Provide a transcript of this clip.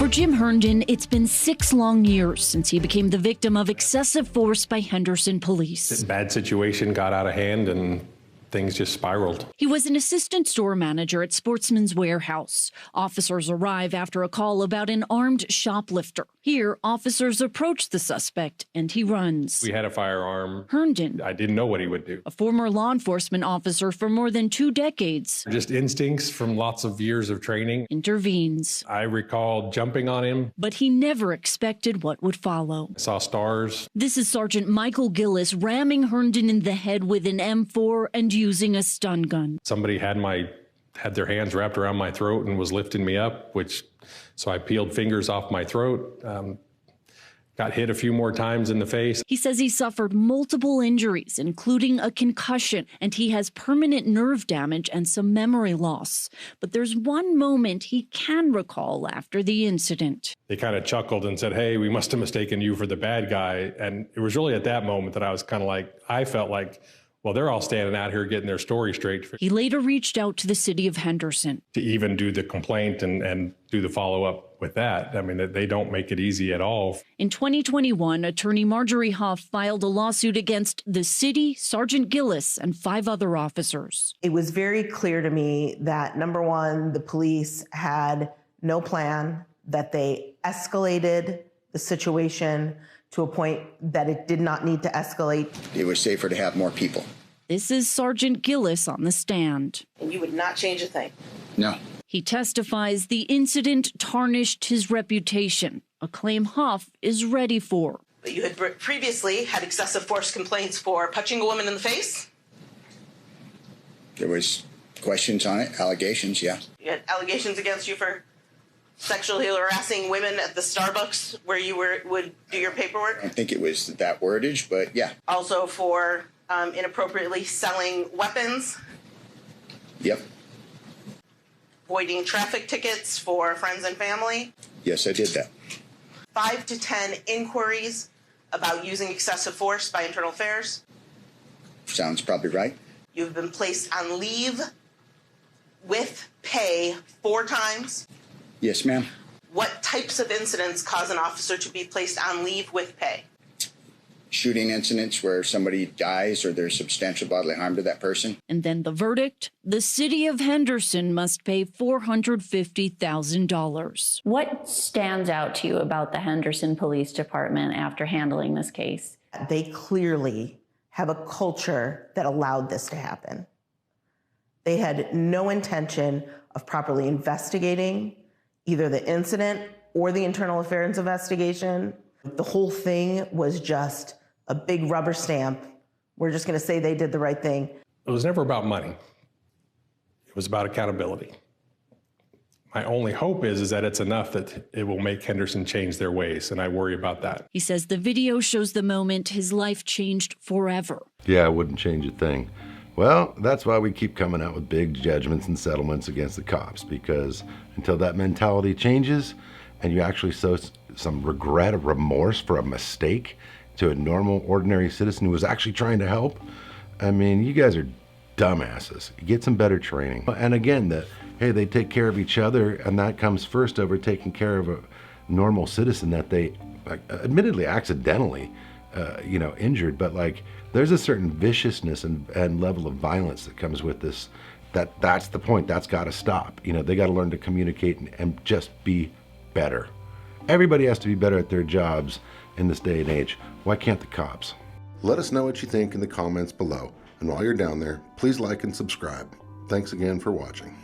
For Jim Herndon, it's been 6 long years since he became the victim of excessive force by Henderson police. Bad situation got out of hand and things just spiraled. He was an assistant store manager at Sportsman's Warehouse. Officers arrive after a call about an armed shoplifter. Here, officers approach the suspect and he runs. We had a firearm. Herndon, I didn't know what he would do. a former law enforcement officer for more than 2 decades, Just instincts from lots of years of training. intervenes. I recall jumping on him. But he never expected what would follow. I saw stars. This is Sergeant Michael Gillis ramming Herndon in the head with an M4 and using a stun gun. Somebody had their hands wrapped around my throat and was lifting me up, so I peeled fingers off my throat. Got hit a few more times in the face. He says he suffered multiple injuries, including a concussion, and he has permanent nerve damage and some memory loss. But there's one moment he can recall after the incident. They kind of chuckled and said, "Hey, we must have mistaken you for the bad guy." And it was really at that moment that I felt like, well, they're all standing out here getting their story straight. He later reached out to the City of Henderson To even do the complaint and do the follow-up with that. I mean, they don't make it easy at all. In 2021, attorney Marjorie Huff filed a lawsuit against the city, Sergeant Gillis, and 5 other officers. It was very clear to me that, number one, the police had no plan, that they escalated the situation to a point that it did not need to escalate. It was safer to have more people. This is Sergeant Gillis on the stand. And you would not change a thing. No. He testifies the incident tarnished his reputation, a claim Huff is ready for. But you had previously had excessive force complaints for punching a woman in the face. There was questions on it, allegations, yeah. You had allegations against you for sexually harassing women at the Starbucks where you would do your paperwork. I don't think it was that wordage, but yeah. Also for inappropriately selling weapons. Yep. Voiding traffic tickets for friends and family. Yes, I did that. 5 to 10 inquiries about using excessive force by Internal Affairs. Sounds probably right. You've been placed on leave with pay 4 times. Yes, ma'am. What types of incidents cause an officer to be placed on leave with pay? Shooting incidents where somebody dies or there's substantial bodily harm to that person. And then the verdict, the City of Henderson must pay $450,000. What stands out to you about the Henderson Police Department after handling this case? They clearly have a culture that allowed this to happen. They had no intention of properly investigating either the incident or the internal affairs investigation. The whole thing was just a big rubber stamp. We're just going to say they did the right thing. It was never about money. It was about accountability. My only hope is that it's enough that it will make Henderson change their ways, and I worry about that. He says the video shows the moment his life changed forever. Yeah, I wouldn't change a thing. Well, that's why we keep coming out with big judgments and settlements against the cops, because until that mentality changes and you actually show some regret or remorse for a mistake to a normal, ordinary citizen who was actually trying to help, I mean, you guys are dumbasses. Get some better training. And again, hey, they take care of each other, and that comes first over taking care of a normal citizen that they, admittedly, accidentally, injured, but there's a certain viciousness and level of violence that comes with this. That's the point. That's got to stop. They got to learn to communicate and just be better. Everybody has to be better at their jobs in this day and age. Why can't the cops? Let us know what you think in the comments below. And while you're down there, please like and subscribe. Thanks again for watching.